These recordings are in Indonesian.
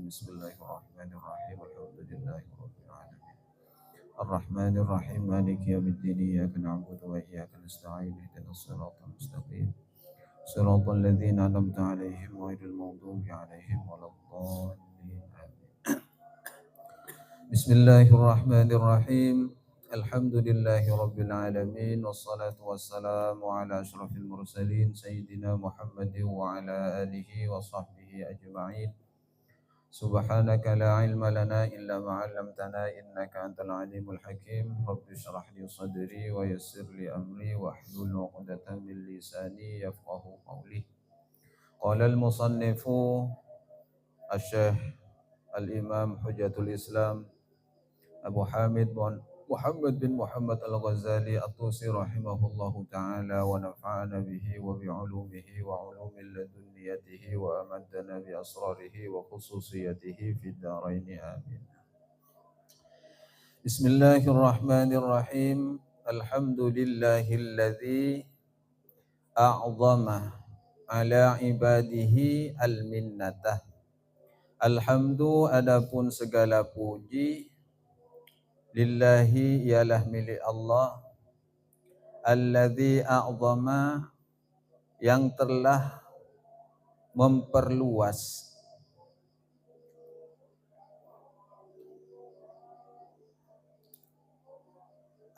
Bismillahirrahmanirrahim. Alhamdulillahirabbil alamin. Arrahmanirrahim. Maliki yaumiddin. Iyyaka na'budu wa iyyaka nasta'in. Ihdinas siratal mustaqim. Siratal ladzina an'amta 'alaihim ghairil maghdubi 'alaihim waladdallin. Amin. Bismillahirrahmanirrahim. Alhamdulillahirabbil alamin wassalatu wassalamu ala asyrafil mursalin sayyidina Muhammadin wa ala alihi wa sahbihi ajma'in. Subhanaka la ilma lana illa ma 'allamtana innaka antal alimul hakim. Rabbi shrah li sadri wa yassir li amri wahlul 'uqdatam min lisani yafqahu qawli. Qala al-musannifu Asy-Syaikh Al-Imam Hujjatul Islam Abu Hamid Muhammad bin Muhammad Al-Ghazali At-Tusi rahimahullahu ta'ala wa nafa'ana bihi wa bi'ulumihi wa ulumil ladunniyatihi wa amaddana bi asrarihi wa khususiyatihi fid dharain amin. Bismillahirrahmanirrahim. Alhamdulillahilladzi a'zama ala ibadihi al-minnatah. Alhamdu adapun segala puji lillahi ialah milik Allah, alladzi a'zama yang telah memperluas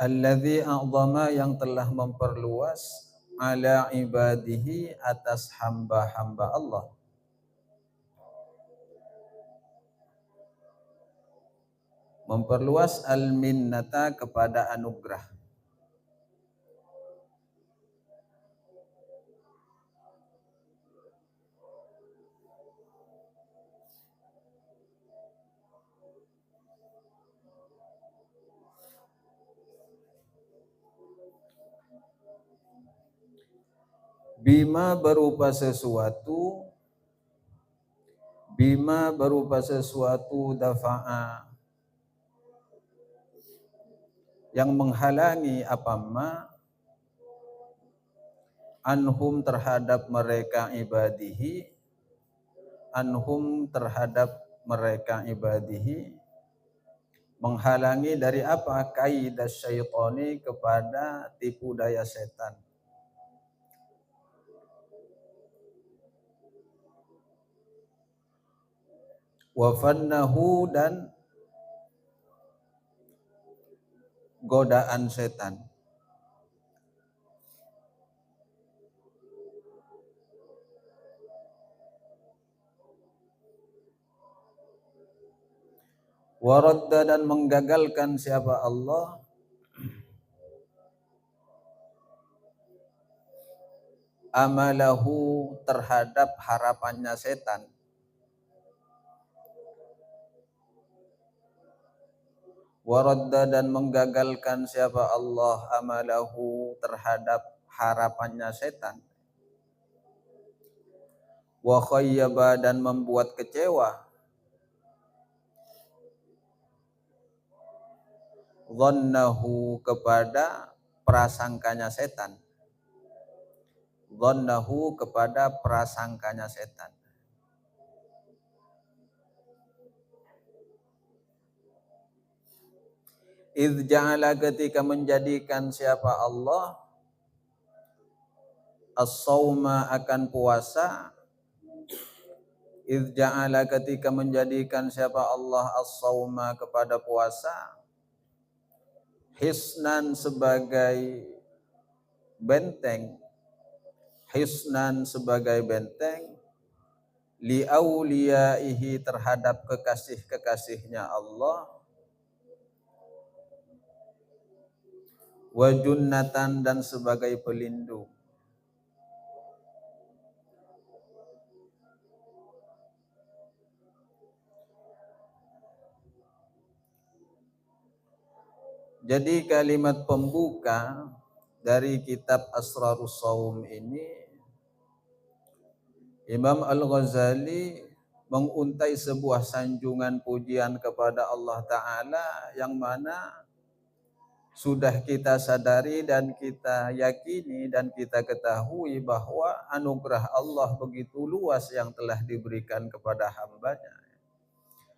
alladzi a'zama yang telah memperluas ala ibadihi atas hamba-hamba Allah. Memperluas al-minnata kepada anugerah. Bima berupa sesuatu dafa'a yang menghalangi apamma anhum terhadap mereka ibadihi, menghalangi dari apa? Kaidas syaitani, kepada tipu daya setan. Wa fannahu, dan godaan setan. Waradda, dan menggagalkan siapa Allah amalahu, terhadap harapannya setan. Waradda, dan menggagalkan siapa Allah amalahu, terhadap harapannya setan. Wa khayyaba, dan membuat kecewa dhannahu, kepada prasangkanya setan. Dhannahu, kepada prasangkanya setan. Idh ja'ala, ketika menjadikan siapa Allah as-sawma, akan puasa. Idh ja'ala, ketika menjadikan siapa Allah as-sawma, kepada puasa, hisnan, sebagai benteng, li auliyaihi, terhadap kekasih-kekasihnya Allah, wa junnatan, dan sebagai pelindung. Jadi kalimat pembuka dari kitab Asrarus Shaum ini, Imam Al-Ghazali menguntai sebuah sanjungan pujian kepada Allah Ta'ala, yang mana sudah kita sadari dan kita yakini dan kita ketahui bahwa anugerah Allah begitu luas yang telah diberikan kepada hambanya.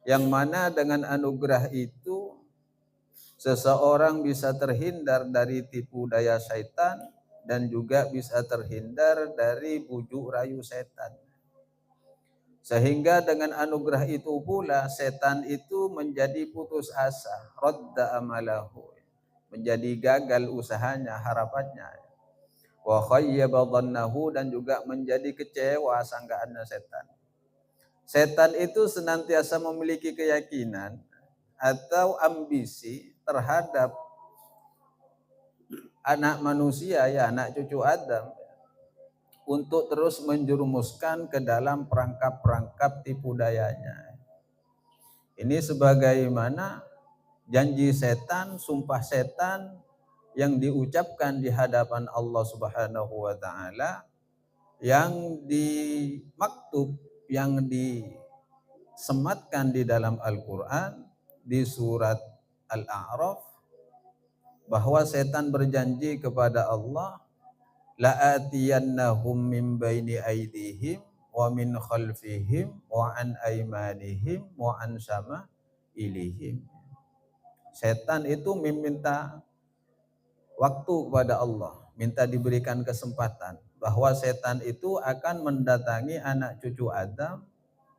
yang mana dengan anugerah itu seseorang bisa terhindar dari tipu daya syaitan dan juga bisa terhindar dari bujuk rayu setan. Sehingga dengan anugerah itu pula setan itu menjadi putus asa, radda amalahu, menjadi gagal usahanya, harapannya. Wa khayyaba dhannahu, dan juga menjadi kecewa sanggaannya setan. Setan itu senantiasa memiliki keyakinan atau ambisi terhadap anak manusia, ya anak cucu Adam, untuk terus menjerumuskan ke dalam perangkap-perangkap tipu dayanya. Ini sebagaimana janji setan, sumpah setan yang diucapkan di hadapan Allah Subhanahu wa taala, yang dimaktub, yang disematkan di dalam Al-Qur'an di surat Al-A'raf, bahwa setan berjanji kepada Allah, la'atiyannahum min baini aydihim wa min khalfihim wa an aymanihim wa an ilihim. Setan itu meminta waktu kepada Allah, minta diberikan kesempatan, bahwa setan itu akan mendatangi anak cucu Adam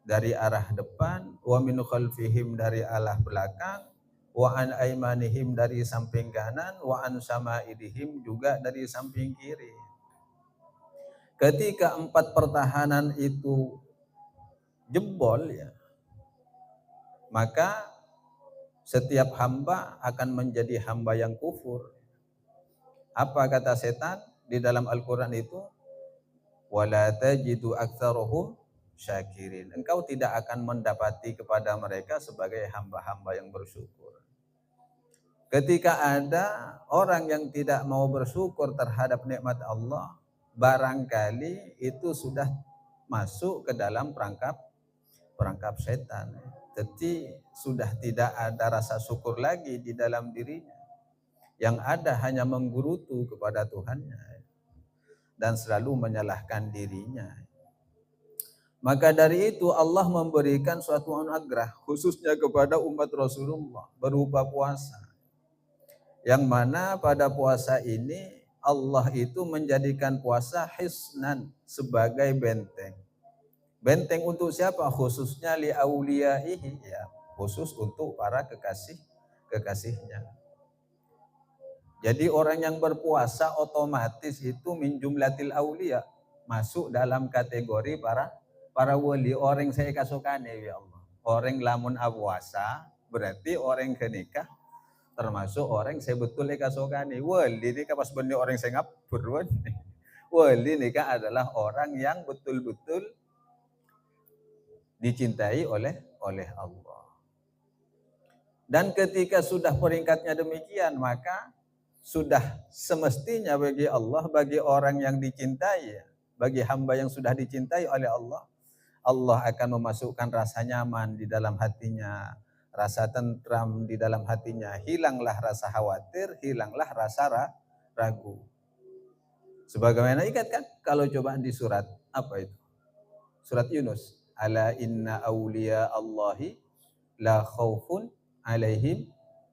dari arah depan, wa min khalfihim dari arah belakang, wa an aymanihim dari samping kanan, wa an ilihim juga dari samping kiri. Ketika 4 pertahanan itu jebol, ya, maka setiap hamba akan menjadi hamba yang kufur. Apa kata setan di dalam Al-Quran itu? Wala tajidu aktsarahum syakirin. Engkau tidak akan mendapati kepada mereka sebagai hamba-hamba yang bersyukur. Ketika ada orang yang tidak mau bersyukur terhadap nikmat Allah, barangkali itu sudah masuk ke dalam perangkap setan. Jadi sudah tidak ada rasa syukur lagi di dalam dirinya. Yang ada hanya menggerutu kepada Tuhannya dan selalu menyalahkan dirinya. Maka dari itu Allah memberikan suatu anugerah khususnya kepada umat Rasulullah berupa puasa. Yang mana pada puasa ini Allah itu menjadikan puasa hisnan, sebagai benteng. Benteng untuk siapa? Khususnya li auliyaihi, ya, khusus untuk para kekasihnya. Jadi orang yang berpuasa otomatis itu min jumlatil auliya, masuk dalam kategori para wali. Orang saya kasukane, ya Allah. Orang lamun apuasa berarti orang kenikah, termasuk orang saya betul kasukane. Wali ini pas benih orang saya ngapur. Wali nikah adalah orang yang betul-betul dicintai oleh Allah. Dan ketika sudah peringkatnya demikian, maka sudah semestinya bagi Allah, bagi orang yang dicintai, bagi hamba yang sudah dicintai oleh Allah, Allah akan memasukkan rasa nyaman di dalam hatinya, rasa tentram di dalam hatinya, hilanglah rasa khawatir, hilanglah rasa ragu. Sebagaimana ikat kan kalau cobaan di surat apa itu? Surat Yunus. Ala inna awliya Allahi la khaufun alaihim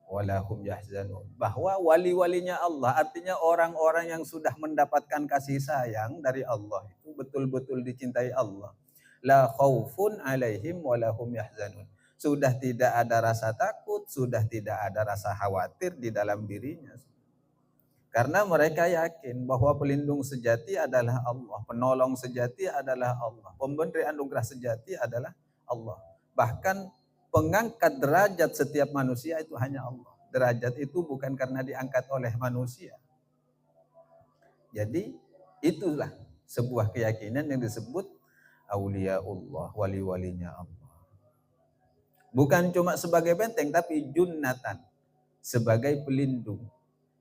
walahum yahzanun. Bahwa wali-walinya Allah, artinya orang-orang yang sudah mendapatkan kasih sayang dari Allah, itu betul-betul dicintai Allah. La khaufun alaihim walahum yahzanun. Sudah tidak ada rasa takut, sudah tidak ada rasa khawatir di dalam dirinya. Karena mereka yakin bahwa pelindung sejati adalah Allah, penolong sejati adalah Allah, pemberi anugerah sejati adalah Allah. Bahkan pengangkat derajat setiap manusia itu hanya Allah. Derajat itu bukan karena diangkat oleh manusia. Jadi itulah sebuah keyakinan yang disebut auliaullah, wali-walinya Allah. Bukan cuma sebagai benteng, tapi junnatan, sebagai pelindung.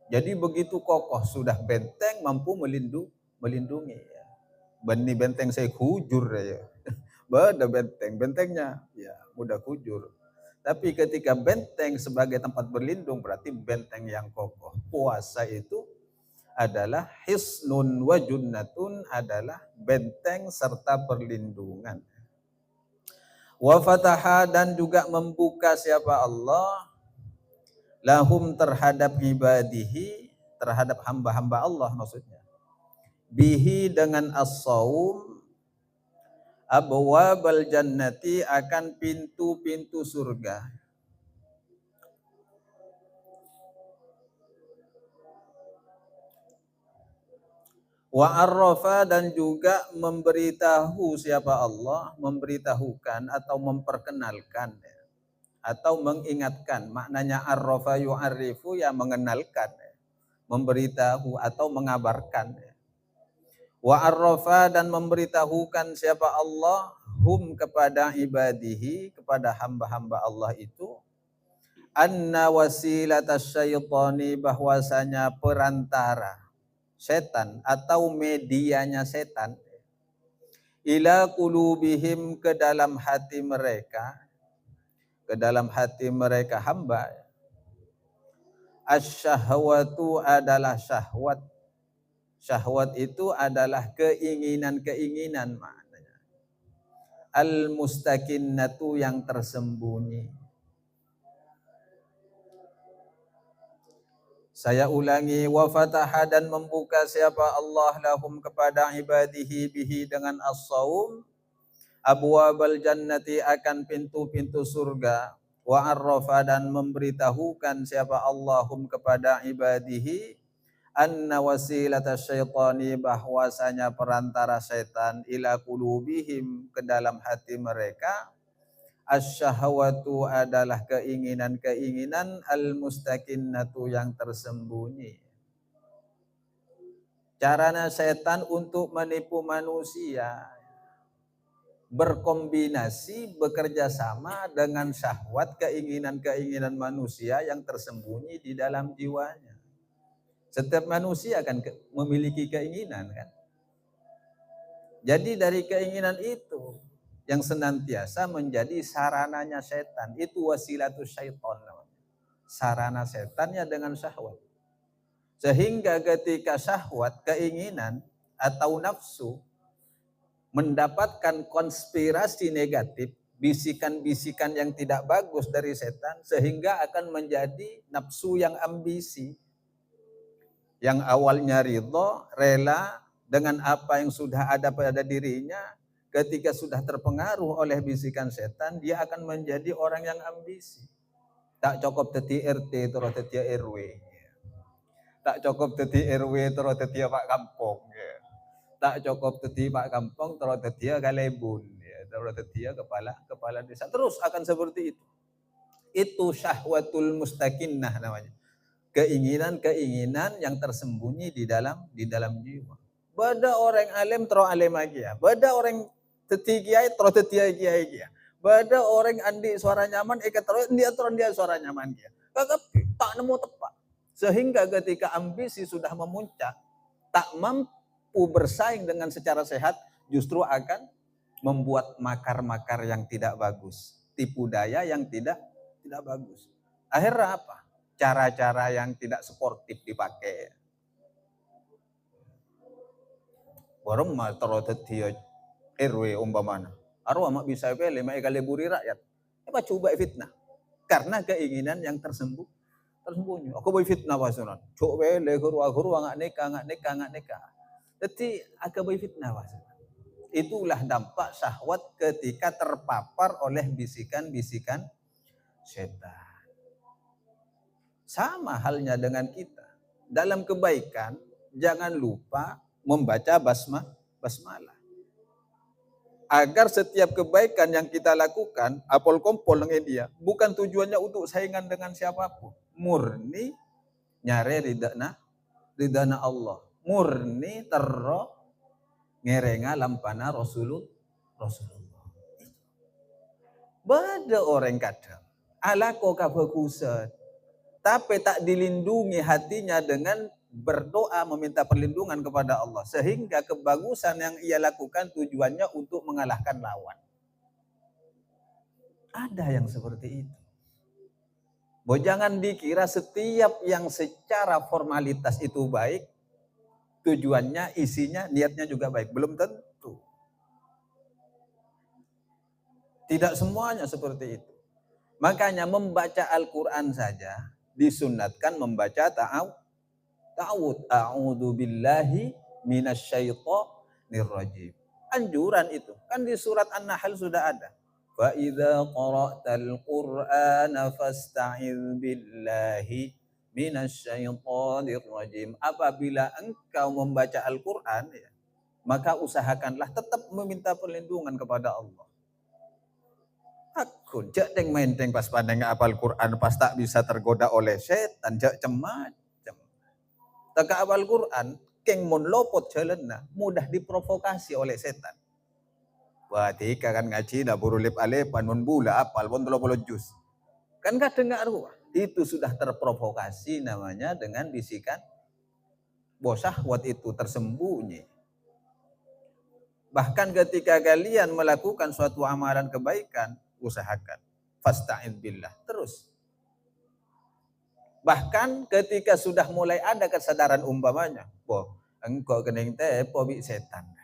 Jadi begitu kokoh sudah benteng, mampu melindungi. Bani benteng saya kujur ya. Bada bentengnya ya mudah kujur. Tapi ketika benteng sebagai tempat berlindung berarti benteng yang kokoh. Puasa itu adalah hisnun wa junnatun, adalah benteng serta perlindungan. Wa fataha dan juga membuka siapa Allah lahum terhadap ibadihi, terhadap hamba-hamba Allah maksudnya. Bihi dengan as-saum abwabal jannati akan pintu-pintu surga. Wa arrafa dan juga memberitahu siapa Allah, memberitahukan atau memperkenalkan atau mengingatkan. Maknanya arrafa yu'arrifu ya mengenalkan, memberitahu atau mengabarkan. Wa arrafa dan memberitahukan siapa Allah hum kepada ibadihi, kepada hamba-hamba Allah itu, anna wasilatas syaitani bahwasanya perantara setan atau medianya setan ila qulubihim ke dalam hati mereka, ke dalam hati mereka hamba, asyahwatu adalah syahwat. Syahwat itu adalah keinginan-keinginan maknanya. Al-mustakinnatu yang tersembunyi. Saya ulangi, wa fataha dan membuka siapa Allah lahum kepada ibadihi bihi dengan as-saum, abwabal jannati akan pintu-pintu surga, wa arrafa dan memberitahukan siapa Allahum kepada ibadihi anna wasilata syaitani bahwasanya perantara setan ila qulubihim ke dalam hati mereka, asyahwatu adalah keinginan-keinginan al-mustakinnatu yang tersembunyi. Caranya setan untuk menipu manusia berkombinasi, bekerja sama dengan syahwat, keinginan-keinginan manusia yang tersembunyi di dalam jiwanya. Setiap manusia kan memiliki keinginan kan. Jadi dari keinginan itu yang senantiasa menjadi sarananya setan, itu wasilatus syaitan namanya. Sarana setannya dengan syahwat. Sehingga ketika syahwat, keinginan atau nafsu mendapatkan konspirasi negatif, bisikan-bisikan yang tidak bagus dari setan, sehingga akan menjadi nafsu yang ambisi. Yang awalnya ridho, rela dengan apa yang sudah ada pada dirinya, ketika sudah terpengaruh oleh bisikan setan, dia akan menjadi orang yang ambisi. Tak cukup teti RT terus teti RW. Tak cukup teti RW terus teti Pak Kampung. Tak cukup teti Pak Kampung terus teti Galebun. Terus teti kepala desa. Terus akan seperti itu. Itu syahwatul mustakinnah namanya. Keinginan-keinginan yang tersembunyi di dalam jiwa. Bada orang alim terus alim lagi ya. Bada orang teti kiai terus teti kiai ya. Bada orang andi suara nyaman terus dia suara nyaman dia. Kagak tak nemu tepat. Sehingga ketika ambisi sudah memuncak, tak mampu bersaing dengan secara sehat, justru akan membuat makar-makar yang tidak bagus, tipu daya yang tidak bagus. Akhirnya apa? Cara-cara yang tidak sportif dipakai. Warung mah terus dia RW umpamana. Arwah mak bisa pilih mak kali buri rakyat. Apa coba fitnah? Karena keinginan yang tersembunyi. Aku boleh fitnah pasunan. Coba guru nggak nikah. Jadi agak boleh fitnah pasunan. Itulah dampak syahwat ketika terpapar oleh bisikan-bisikan setan. Sama halnya dengan kita. Dalam kebaikan, jangan lupa membaca basmalah. Agar setiap kebaikan yang kita lakukan, apol kompol dengan dia, bukan tujuannya untuk saingan dengan siapapun. Murni nyare ridana Allah. Murni terro ngerenga lampana Rasulullah. Bada orang kadang ala ko kabagusan, tapi tak dilindungi hatinya dengan berdoa meminta perlindungan kepada Allah, sehingga kebagusan yang ia lakukan tujuannya untuk mengalahkan lawan. Ada yang seperti itu. Jangan dikira setiap yang secara formalitas itu baik, tujuannya, isinya, niatnya juga baik. Belum tentu. Tidak semuanya seperti itu. Makanya membaca Al-Quran saja disunatkan membaca ta'awud. A'udzu billahi minasyaitonir rajim. Anjuran itu. Kan di surat An-Nahl sudah ada. Fa idza qara'tal Qur'ana fasta'idz billahi minasyaitonir rajim. Apabila engkau membaca Al-Qur'an ya, maka usahakanlah tetap meminta perlindungan kepada Allah. Aku jak deng menteng pas pandang apal Quran pas tak bisa tergoda oleh setan jak macam. Tak apal Quran keng mon lopot jalanna mudah diprovokasi oleh setan. Berarti kan ngaji dah burulip alep panon bula apal pun 30 juz. Kan kadang dengar itu sudah terprovokasi namanya dengan bisikan bosahwat itu tersembunyi. Bahkan ketika kalian melakukan suatu amalan kebaikan, usahakan fasta'id billah terus. Bahkan ketika sudah mulai ada kesadaran umpamanya, engkau kening teh pobi setan.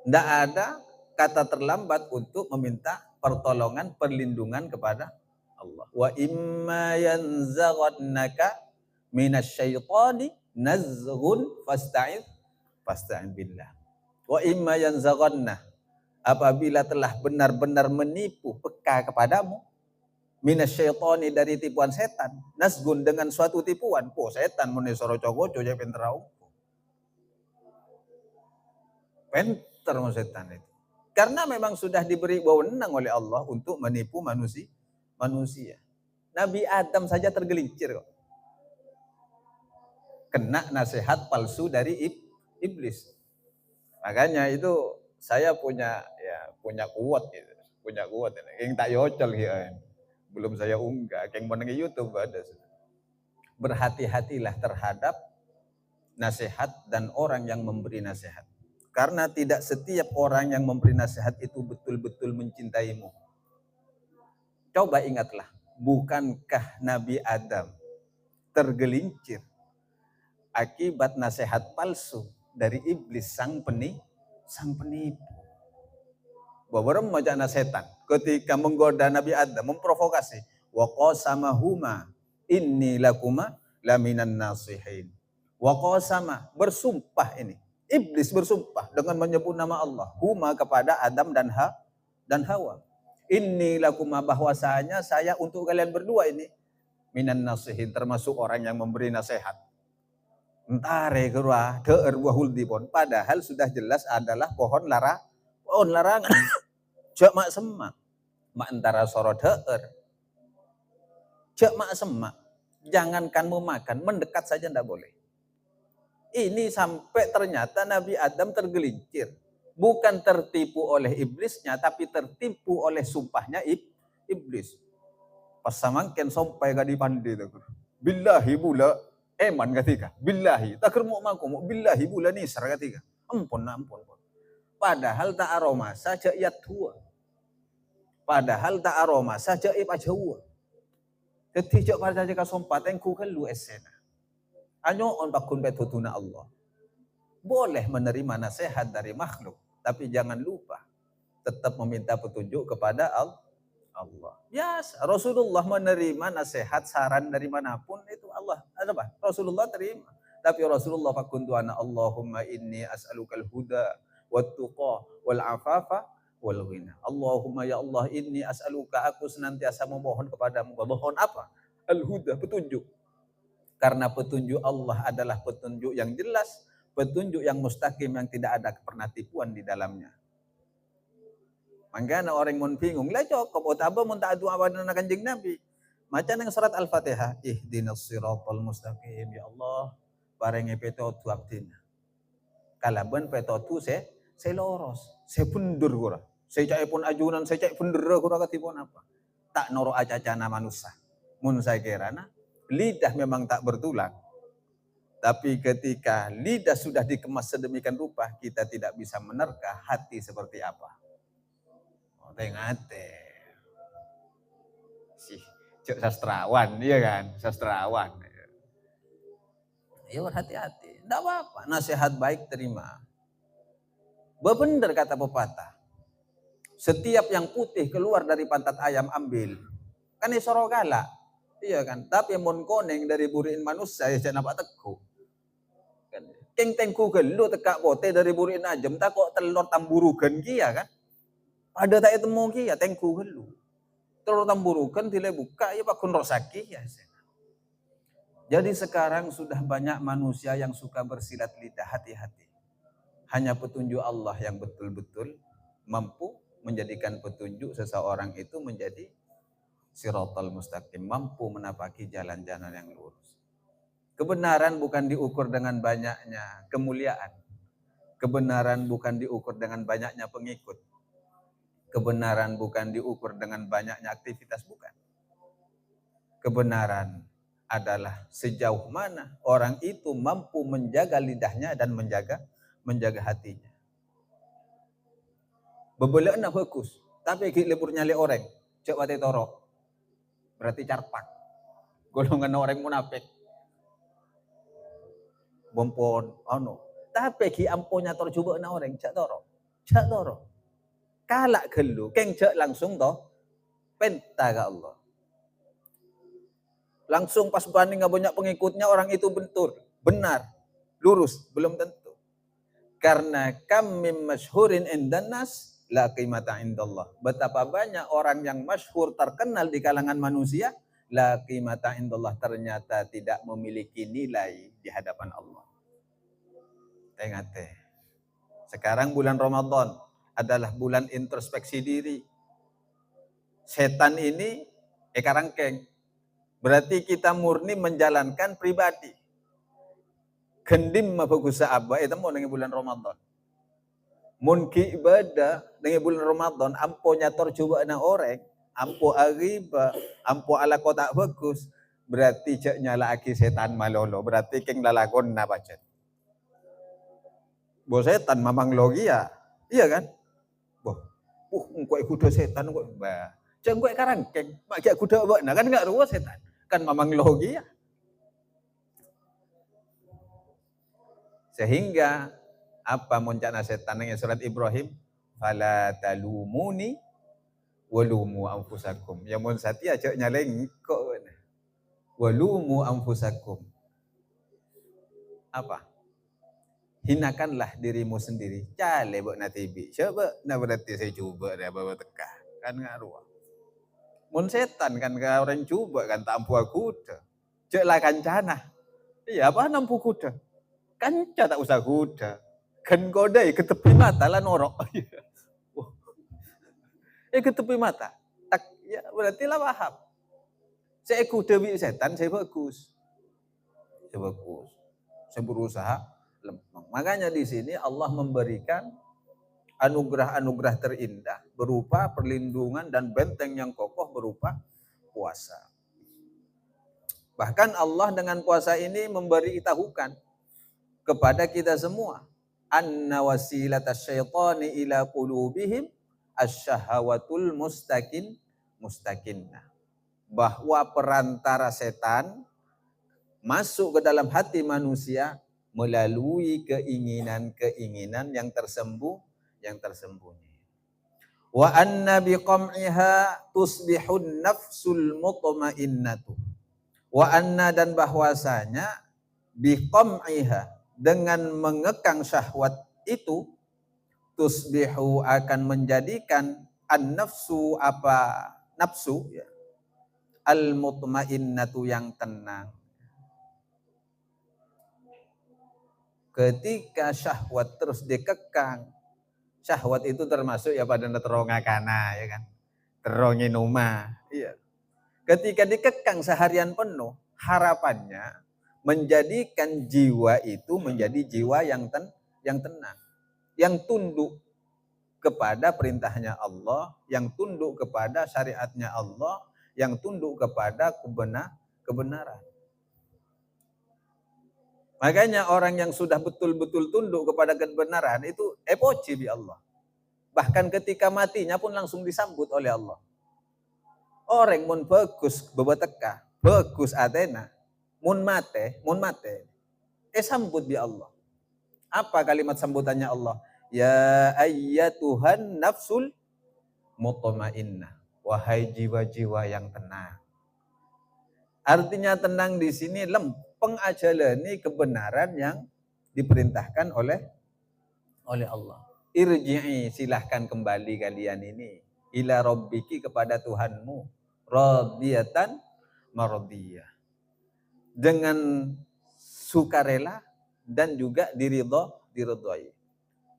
Tidak ada kata terlambat untuk meminta pertolongan, perlindungan kepada Allah. Wa imma yanzaghannaka minasyaitani nazghun fasta'id billah. Wa imma yanzaghanna, apabila telah benar-benar menipu peka kepadamu minasyaitani dari tipuan setan, nazgun dengan suatu tipuan, setan mun soro cogoco ya penterau. Penter setan itu. Karena memang sudah diberi wewenang oleh Allah untuk menipu manusia. Nabi Adam saja tergelincir kok. Kena nasihat palsu dari iblis. Makanya itu saya punya kuat gitu. Punya kuat ini. Yang tak yocol gitu. Belum saya unggah, yang meneng YouTube ada. Berhati-hatilah terhadap nasihat dan orang yang memberi nasihat. Karena tidak setiap orang yang memberi nasihat itu betul-betul mencintaimu. Coba ingatlah, bukankah Nabi Adam tergelincir akibat nasihat palsu dari iblis sang penipu? Bahwa remaja setan ketika menggoda Nabi Adam, memprovokasi. Wa qasamahuma inni lakuma laminan nasihin. Wa qasama, bersumpah ini. Iblis bersumpah dengan menyebut nama Allah. Huma kepada Adam dan Hawa. Inni lakuma, bahwasanya saya untuk kalian berdua ini minan nasihin, termasuk orang yang memberi nasihat. Entare gerah deur wahuldi pon, padahal sudah jelas adalah pohon larangan. Jak mak semak, mak antara sorot deur. Jak mak semak, jangankan memakan, mendekat saja tidak boleh. Ini sampai ternyata Nabi Adam tergelincir. Bukan tertipu oleh iblisnya, tapi tertipu oleh sumpahnya iblis. Pas samangken sampai gak dipandi. Billahi bula eman ketika. Billahi. Tak kermuk maku. Billahi bula nisar ketika. Ampun. Padahal tak aroma saja ia tua. Padahal tak aroma saja ia jawa. Jadi pada jika sompat engku kelu esena. Anyo on bakun betutuna Allah. Boleh menerima nasihat dari makhluk, tapi jangan lupa tetap meminta petunjuk kepada Allah. Yes, Rasulullah menerima nasihat, saran dari manapun itu Allah. Apa? Rasulullah terima. Tapi Rasulullah fakuntu ana Allahumma inni as'alukal huda wat tuqa wal afafa wal ghina. Allahumma ya Allah inni as'aluka, aku senantiasa memohon kepadamu. Mohon apa? Al huda, petunjuk. Karena petunjuk Allah adalah petunjuk yang jelas, petunjuk yang mustaqim, yang tidak ada pernah tipuan di dalamnya. Makanya orang mun bingung, lah cukup otaba mun tak doa pada kanjeng Nabi. Macam yang surat Al-Fatihah, ihdinas siratal mustaqim, ya Allah, paringi petotu abdina. Kalaban petotu saya loros, saya pundur gura. Saya cak pun ajunan, saya cak pundur gura katipun apa. Tak noro acacana manusia. Mun saya kirana lidah memang tak bertulang. Tapi ketika lidah sudah dikemas sedemikian rupa, kita tidak bisa menerka hati seperti apa. Tengate. Cuk sastrawan, iya kan? Sastrawan. Ya hati-hati. Tidak apa-apa. Nasihat baik terima. Bebenar kata pepatah. Setiap yang putih keluar dari pantat ayam ambil. Kan isoro galak. Iya kan? Tapi mun koneng dari buriin manusia ya jangan apa teku. Kan. Keng tengku gelu tekak bote dari buriin ajem tak kok telur tamburugan kia kan. Ada tak temu kia tengku gelu. Telur tamburugan tile buka ya pakun rosaki ya. Jadi sekarang sudah banyak manusia yang suka bersilat lidah, hati-hati. Hanya petunjuk Allah yang betul-betul mampu menjadikan petunjuk seseorang itu menjadi siratal mustaqim, mampu menapaki jalan-jalan yang lurus. Kebenaran bukan diukur dengan banyaknya kemuliaan. Kebenaran bukan diukur dengan banyaknya pengikut. Kebenaran bukan diukur dengan banyaknya aktivitas, bukan. Kebenaran adalah sejauh mana orang itu mampu menjaga lidahnya dan menjaga hatinya. Bebelak nak fokus, tapi libur nyali orang, cek wate toro, berarti carpak. Golongan orang munafik. Bompon, tapi ki ampunya tor coba na orang, cek toro. Kalak gelu, keng cek langsung toh, penta ke Allah. Langsung pas banding nggak banyak pengikutnya orang itu bentur, benar, lurus, belum tentu. Karena kam mim masyhurin indan nas la qimata indallah. Betapa banyak orang yang masyhur terkenal di kalangan manusia, la qimata indallah, ternyata tidak memiliki nilai di hadapan Allah. Ingat sekarang bulan Ramadan adalah bulan introspeksi diri. Setan ini ekarangkeng. Berarti kita murni menjalankan pribadi. Gendim mabagusa abba itu mau dengan bulan Ramadan. Mun ki ibadah dengan bulan Ramadan ampo nyator coba na orang, ampo ariba, ampo ala kota bagus, berarti cek nyala aki setan malolo, berarti keng lalakon na bacet. Bo setan mamang logia, iya kan? Boh, engkau kuda setan engkau, bah, cek engkau karangkeng, mak kuda bak, nah kan enggak ruwet setan. Kan memang logia. Sehingga apa muncana setan yang surat Ibrahim, fala talumuni walumu anfusakum. Ya mun satia cek nyaleng kok walumu anfusakum. Apa? Hinakanlah dirimu sendiri. Cale bok na tibi. Coba na berarti saya coba dah bawa tekah. Kan ngaruh. Mun setan kan orang coba kan tak ampu kuda. Cek lah kancana. Iya apa nampu kuda? Kanca tak usah kuda. Kan kodai ke tepi mata lah norok. Ke tepi mata. Tak ya berarti lah paham. Saya kuda bi setan saya bagus. Saya bagus. Saya berusaha lempeng. Makanya di sini Allah memberikan anugerah-anugerah terindah berupa perlindungan dan benteng yang kokoh berupa puasa. Bahkan Allah dengan puasa ini memberitahukan kepada kita semua anna wasilatas syaitani ila qulubihim asyahawatul mustaqinnah, bahwa perantara setan masuk ke dalam hati manusia melalui keinginan-keinginan yang tersembunyi. Wa anna biqam'iha tusbihun nafsul mutmainnatu. Wa anna, dan bahwasanya biqam'iha, dengan mengekang syahwat itu, tusbihu, akan menjadikan an-nafsu, apa nafsu ya, al-mutmainnatu, yang tenang. Ketika syahwat terus dikekang, syahwat itu termasuk ya pada terongakana ya kan, terongin rumah. Iya. Ketika dikekang seharian penuh, harapannya menjadikan jiwa itu menjadi jiwa yang tenang, yang tunduk kepada perintahnya Allah, yang tunduk kepada syariatnya Allah, yang tunduk kepada kebenaran. Makanya orang yang sudah betul-betul tunduk kepada kebenaran itu epoci bi Allah. Bahkan ketika matinya pun langsung disambut oleh Allah. Orang mun bagus bebateka, bagus atena, mun mate, sambut bi Allah. Apa kalimat sambutannya Allah? Ya ayyatuhan nafsul mutmainnah, wahai jiwa-jiwa yang tenang. Artinya tenang di sini lempeng aja nih kebenaran yang diperintahkan oleh Allah. Irji'i, silahkan kembali kalian ini ila rabbiki, kepada Tuhanmu, radiyatan mardiyah, dengan sukarela dan juga diridhoi.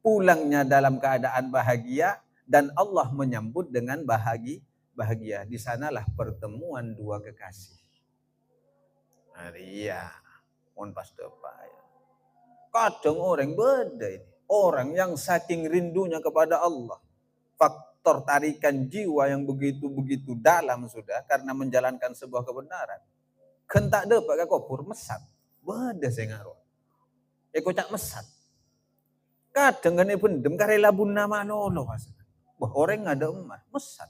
Pulangnya dalam keadaan bahagia dan Allah menyambut dengan bahagia. Di sanalah pertemuan dua kekasih. Iya, mohon pas depan. Kadang orang beda ini. Orang yang saking rindunya kepada Allah, faktor tarikan jiwa yang begitu-begitu dalam sudah karena menjalankan sebuah kebenaran. Kentak dapat kopur mesat. Beda saya ngaruh. Kocak mesat. Kadang kan pendem karela bunna manolo mas. Wah orang ada emas mesat.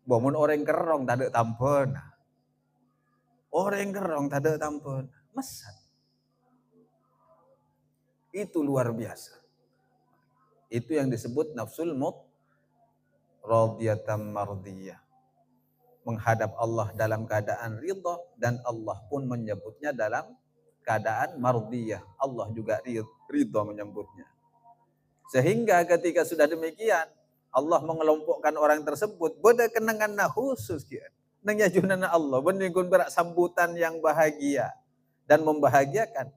Bangun orang kerong tak ada tampon. Orang kerong tak ada tampon. Mesat. Itu luar biasa. Itu yang disebut nafsul radiyatan mardiyah. Menghadap Allah dalam keadaan ridha, dan Allah pun menyebutnya dalam keadaan mardiyah. Allah juga ridha menyebutnya. Sehingga ketika sudah demikian, Allah mengelompokkan orang tersebut pada kenangan khusus kia. Nang yajunana Allah benikun berak sambutan yang bahagia dan membahagiakan.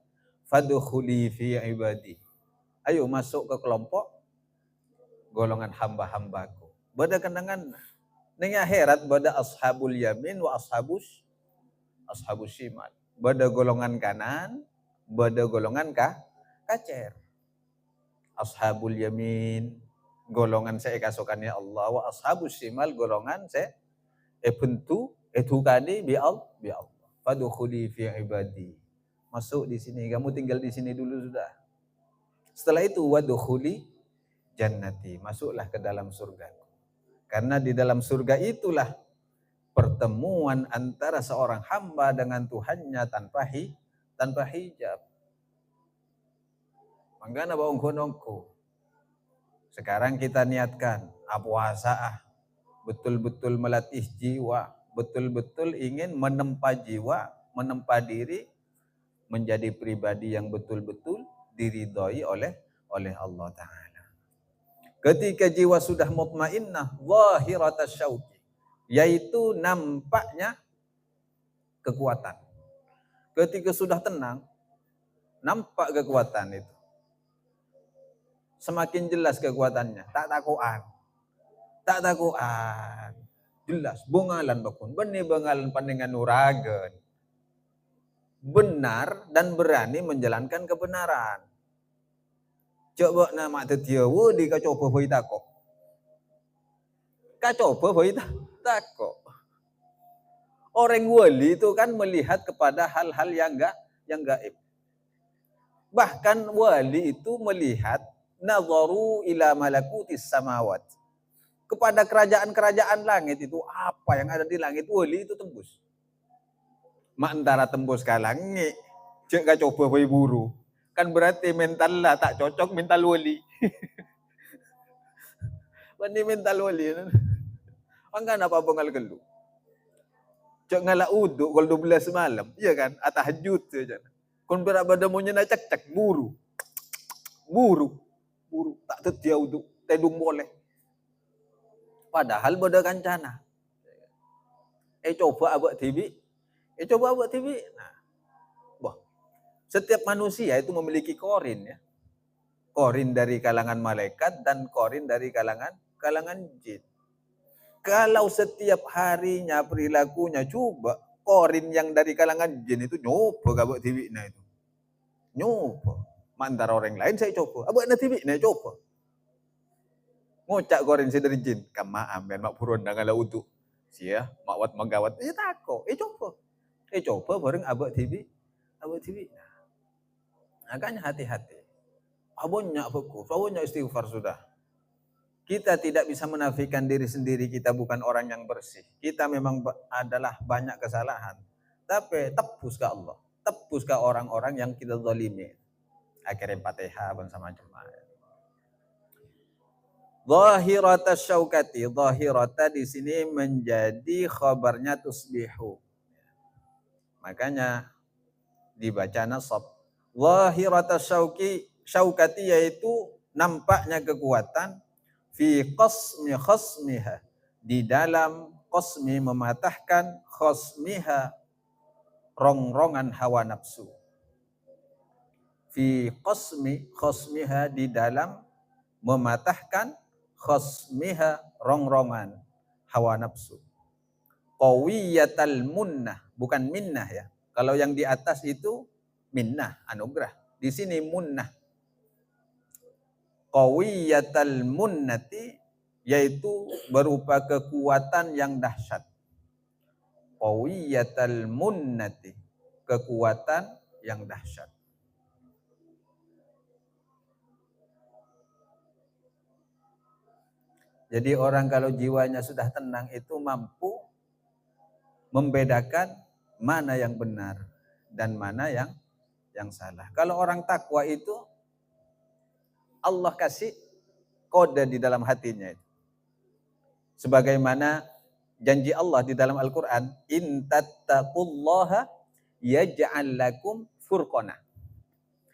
Fadkhuli fi ibadi. Ayo masuk ke kelompok golongan hamba-hambaku. Pada kenangan nang akhirat pada ashabul yamin wa ashabus shimal. Pada golongan kanan, pada golongan kacer. Ashabul yamin golongan saya kasukannya Allah, wa ashabus shimal golongan saya bentu edukani bi Allah. Fadkhuli fi ibadi. Masuk di sini, kamu tinggal di sini dulu sudah. Setelah itu wadkhuli jannati, masuklah ke dalam surga. Karena di dalam surga itulah pertemuan antara seorang hamba dengan Tuhannya tanpa hijab. Mangga baong konongku. Sekarang kita niatkan puasa betul-betul melatih jiwa, betul-betul ingin menempa jiwa, menempa diri menjadi pribadi yang betul-betul diridhoi oleh Allah Ta'ala. Ketika jiwa sudah mutmainnah, zahiratas syauqi, yaitu nampaknya kekuatan. Ketika sudah tenang, nampak kekuatan itu. Semakin jelas kekuatannya, tak takuan. Jelas, bungalan bakun, benih bengalan pandangan nuragan. Benar dan berani menjalankan kebenaran. Coba nama tetiawu di kacoba boy tako. Kacoba boy tako. Orang wali itu kan melihat kepada hal-hal yang gaib. Bahkan wali itu melihat nazaru ila malakutis samawat. Kepada kerajaan-kerajaan langit itu, apa yang ada di langit, wali itu tembus. Antara tembus ke langit, cek gak coba boy buru. Kan berarti mental lah tak cocok mental wali. Bani mental wali. Angkan apa bengal gelu. Cek ngala uduk kalau 12 malam, iya kan? Tahajud saja. Kon berapa demonya nak cek buru. Tak tetia uduk, tedung boleh. Padahal beda kancana. Coba abak TV. Nah, setiap manusia itu memiliki korin ya. Korin dari kalangan malaikat dan korin dari kalangan jin. Kalau setiap harinya perilakunya coba korin yang dari kalangan jin itu nyoba abak TV nah itu. Nyoba. Mantar orang lain saya coba. Abak na TV nah coba. Ngocak korin si dari jin. Kama amben mak puron ngala utuh. Sia makwat magawat. Tako. Coba. Coba bareng abak TV. Makanya hati-hati. Abonnya fokus, abonnya istighfar sudah. Kita tidak bisa menafikan diri sendiri, kita bukan orang yang bersih. Kita memang adalah banyak kesalahan. Tapi tebus ke Allah. Tebus ke orang-orang yang kita zalimi. Akhirnya Fatihah bersama jemaah. Zahirata syaukati, zahirata di sini menjadi khabarnya tusbihu. Makanya dibaca nasab. Zahirata syaukati yaitu nampaknya kekuatan fi qasmi khasmiha, di dalam qasmi mematahkan khasmiha rongrongan hawa nafsu. Fi qasmi khasmiha, di dalam mematahkan khasmiha rongrongan hawa nafsu. Qawiyatal munnah, bukan minnah ya. Kalau yang di atas itu minnah, anugerah. Di sini munnah. Qawiyatal munnati, yaitu berupa kekuatan yang dahsyat. Qawiyatal munnati, kekuatan yang dahsyat. Jadi orang kalau jiwanya sudah tenang itu mampu membedakan mana yang benar dan mana yang salah. Kalau orang takwa itu Allah kasih kode di dalam hatinya itu. Sebagaimana janji Allah di dalam Al-Qur'an, in tattaqullaha yaj'al lakum furqana.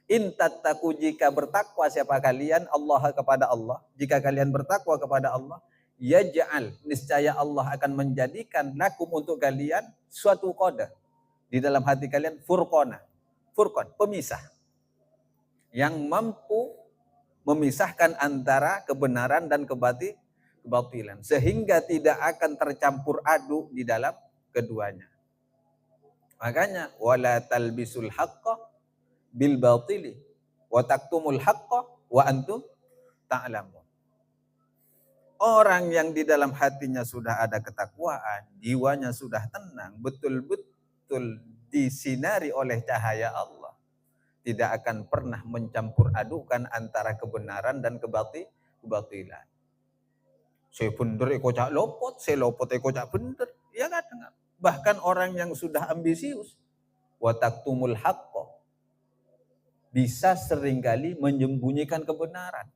In tattaqu, jika bertakwa siapa kalian, Allah kepada Allah, jika kalian bertakwa kepada Allah, yaj'al, niscaya Allah akan menjadikan lakum, untuk kalian, suatu kode di dalam hati kalian, furqana. Furqan, pemisah. Yang mampu memisahkan antara kebenaran dan kebatilan, sehingga tidak akan tercampur aduk di dalam keduanya. Makanya wala talbisul haqqa bil batili wa taktumul haqqa wa antum ta'lamun. Orang yang di dalam hatinya sudah ada ketakwaan, jiwanya sudah tenang, betul-betul disinari oleh cahaya Allah, tidak akan pernah mencampur adukan antara kebenaran dan kebatilan. Saya bener cak lopot, saya lopot cak bener. Ya kadang. Bahkan orang yang sudah ambisius, wa taktumul haqqa, bisa seringkali menyembunyikan kebenaran.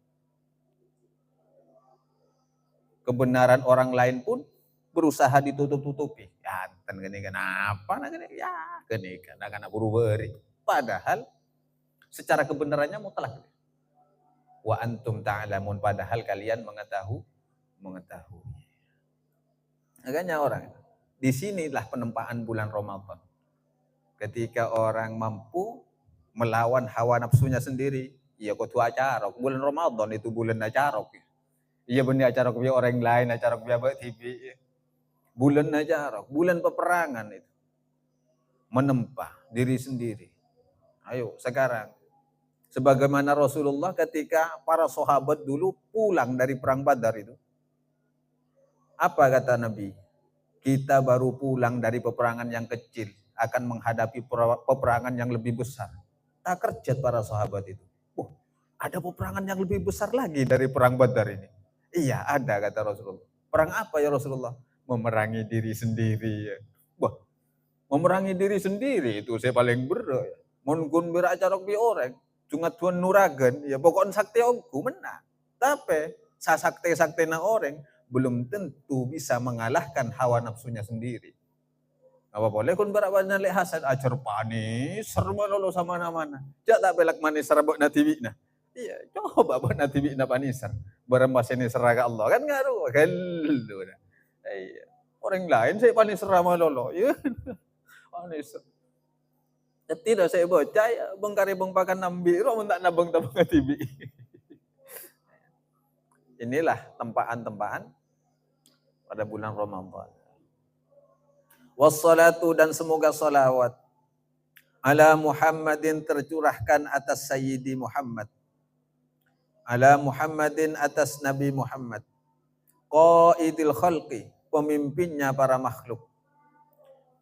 Kebenaran orang lain pun berusaha ditutup-tutupi. Ya, gini kenapa? Ya, gini karena buru-beri. Padahal secara kebenarannya mutlak. Wa antum ta'lamun, padahal kalian mengetahui. Makanya orang, di sinilah penempaan bulan Ramadan. Ketika orang mampu melawan hawa nafsunya sendiri, iya kok tuh acara, bulan Ramadan itu bulan acara. Iya benar acara biar orang lain, acara biar TV. Bulan acara, bulan peperangan itu. Menempa diri sendiri. Ayo sekarang. Sebagaimana Rasulullah ketika para sahabat dulu pulang dari perang Badar itu. Apa kata Nabi? Kita baru pulang dari peperangan yang kecil, akan menghadapi peperangan yang lebih besar. Tak kerjat para sahabat itu. Ada peperangan yang lebih besar lagi dari perang Badar ini. Iya ada, kata Rasulullah. Perang apa ya Rasulullah? Memerangi diri sendiri. Wah, memerangi diri sendiri itu saya paling berat. Mungkin beracarok bi orang, cungat tuan nuragan, ya pokoknya sakti aku menang. Tapi sakti na orang belum tentu bisa mengalahkan hawa nafsunya sendiri. Apa boleh kun berawalnya lek hasan ajar panis, serba lolo sama mana-mana. Jak tak belak manis serabok natibina. Iya, coba buat natibina panisar. Berembas ini seraga Allah kan ngaruh. Gelu. Iya. Orang lain saya panis serama lolo. Ya. Panis. Tidak saya baca ya bengkari bengpakan nambi, ro tak nabang tabang tibi. Inilah tempaan-tempaan pada bulan Ramadan. Wassalatu, dan semoga salawat ala Muhammadin, tercurahkan atas Sayyidi Muhammad. Ala Muhammadin, atas Nabi Muhammad. Qaidil khalqi, pemimpinnya para makhluk.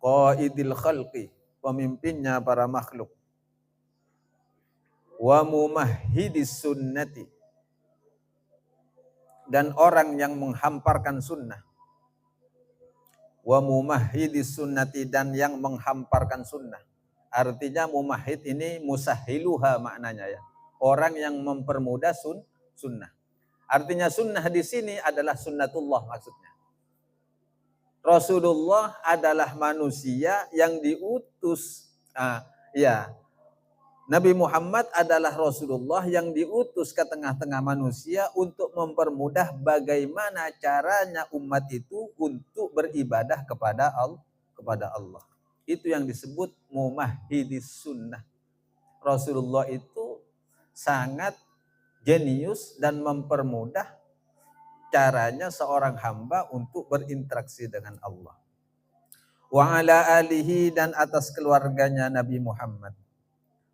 Qaidil khalqi, pemimpinnya para makhluk. Wa mumahhidis sunnati, dan orang yang menghamparkan sunnah. Wa mumahhidis sunnati, dan yang menghamparkan sunnah. Artinya mumahhid ini musahiluha maknanya ya. Orang yang mempermudah sunnah. Artinya sunnah di sini adalah sunnatullah maksudnya. Rasulullah adalah manusia yang diutus. Ya, Nabi Muhammad adalah Rasulullah yang diutus ke tengah-tengah manusia untuk mempermudah bagaimana caranya umat itu untuk beribadah kepada Allah. Itu yang disebut mumahhidis sunnah. Rasulullah itu sangat jenius dan mempermudah caranya seorang hamba untuk berinteraksi dengan Allah. Wa ala alihi, dan atas keluarganya Nabi Muhammad.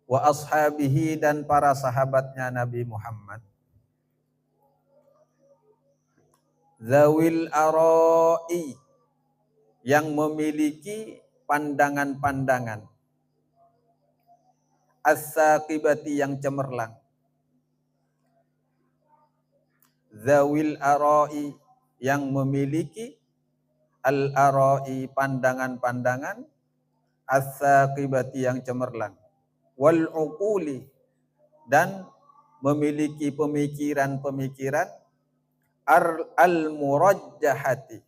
Wa ashabihi, dan para sahabatnya Nabi Muhammad. Zawil ara'i, yang memiliki pandangan-pandangan. As-saqibati, yang cemerlang. Zawil ara'i, yang memiliki al-ara'i, pandangan-pandangan. As-saqibati, yang cemerlang. Wal uquli, dan memiliki pemikiran-pemikiran al-murajjahati,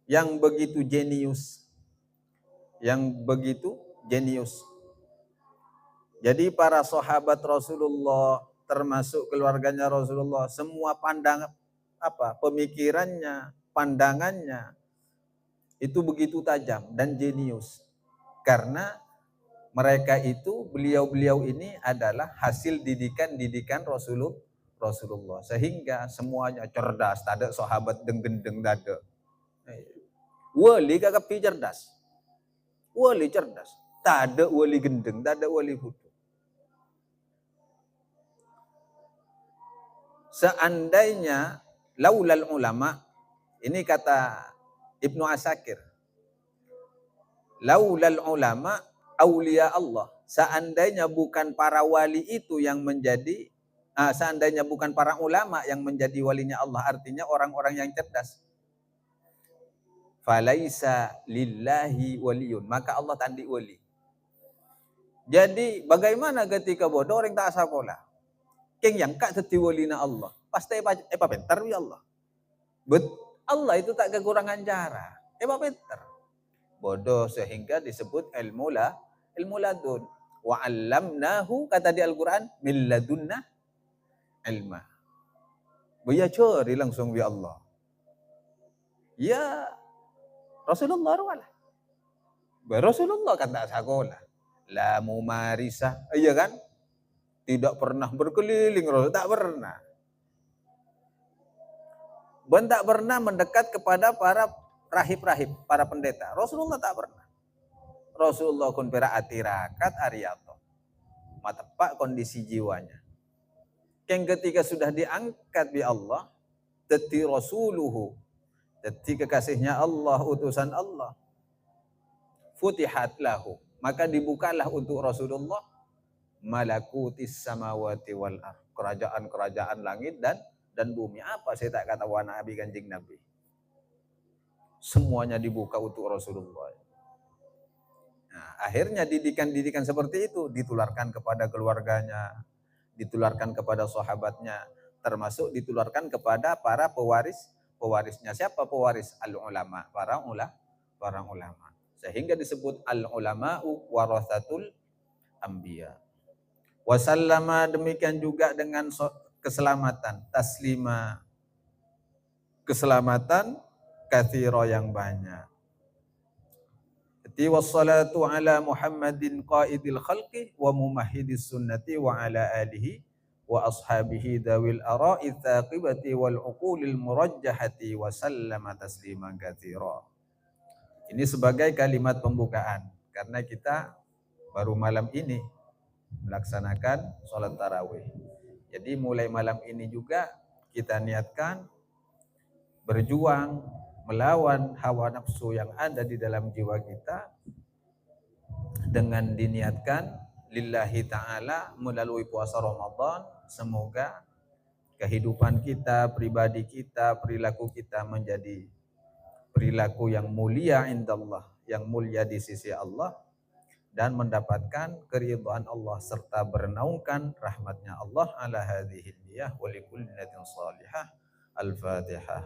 yang begitu jenius. Jadi para sahabat Rasulullah, termasuk keluarganya Rasulullah, semua pemikirannya, pandangannya itu begitu tajam dan jenius. Karena mereka itu, beliau-beliau ini adalah hasil didikan Rasulullah. Sehingga semuanya cerdas, tak ada sahabat deng-gendeng dada. Wali kagak cerdas. Wali cerdas. Tak ada wali gendeng, tak ada wali bodoh. Seandainya laulal ulama, ini kata Ibnu Asakir, laulal ulama aulia Allah, seandainya bukan para wali itu yang menjadi, seandainya bukan para ulama yang menjadi walinya Allah, artinya orang-orang yang cerdas, falaisa lillahi waliyun, maka Allah tandi wali. Jadi bagaimana ketika bodoh orang tak sekolah, keng yang kak teti walina Allah, pasti apa pintar ya Allah. Allah itu tak kekurangan cara, pintar. Bodoh sehingga disebut ilmu ladun. Wa 'allamnahu, kata di Al-Qur'an, min ladunna ilma. Dia cari langsung bi Allah. Ya Rasulullah rualah. Rasulullah kata sekolah. La mumarisah, iya kan? Tidak pernah berkeliling, Rasul tak pernah. Tak pernah mendekat kepada para rahib-rahib, para pendeta. Rasulullah tak pernah. Rasulullah kun pera atirakat ariyato. Matepak kondisi jiwanya. Yang ketika sudah diangkat bi Allah, teti rasuluhu, teti kekasihnya Allah, utusan Allah. Futihat lahu, maka dibukalah untuk Rasulullah malakutis samawati wal ardh, kerajaan-kerajaan langit dan bumi. Apa saya tak kata wa Nabi Kanjeng Nabi. Semuanya dibuka untuk Rasulullah. Nah, akhirnya didikan-didikan seperti itu ditularkan kepada keluarganya, ditularkan kepada sahabatnya, termasuk ditularkan kepada para pewarisnya. Siapa pewaris? Al-ulama, para ulama. Sehingga disebut al-ulama'u warathatul anbiya. Wasallama, demikian juga dengan keselamatan, taslima, keselamatan katsira, yang banyak. Jadi wassalatu ala Muhammadin qaidil khalqi wa mumahhidis sunnati wa ala alihi wa ashabihi dawil ara'i thaqibati wal uqulil murajjahati wa sallama tasliman katsira. Ini sebagai kalimat pembukaan karena kita baru malam ini melaksanakan sholat tarawih. Jadi mulai malam ini juga kita niatkan berjuang melawan hawa nafsu yang ada di dalam jiwa kita dengan diniatkan lillahi ta'ala melalui puasa Ramadan. Semoga kehidupan kita, pribadi kita, perilaku kita menjadi perilaku yang mulia indallah, yang mulia di sisi Allah, dan mendapatkan keridhaan Allah serta bernaungkan rahmatnya Allah ala hadhihi niyah wa likulli niyatin salihah Al-Fatihah.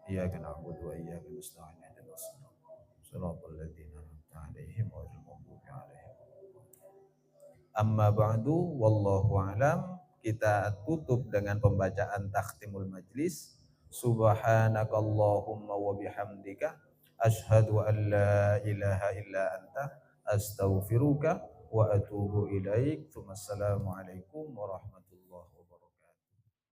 Iyyaka na'budu wa iyyaka nasta'in ihdinas siratal ladzina an'amta 'alaihim ghairil maghdubi 'alaihim. Amma ba'du wallahu a'lam. Kita tutup dengan pembacaan takhtimul majlis. Subhanakallahumma wa bihamdika asyhadu an la ilaha illa anta astaghfiruka wa atubu ilaik. Wassalamu alaikum warahmatullahi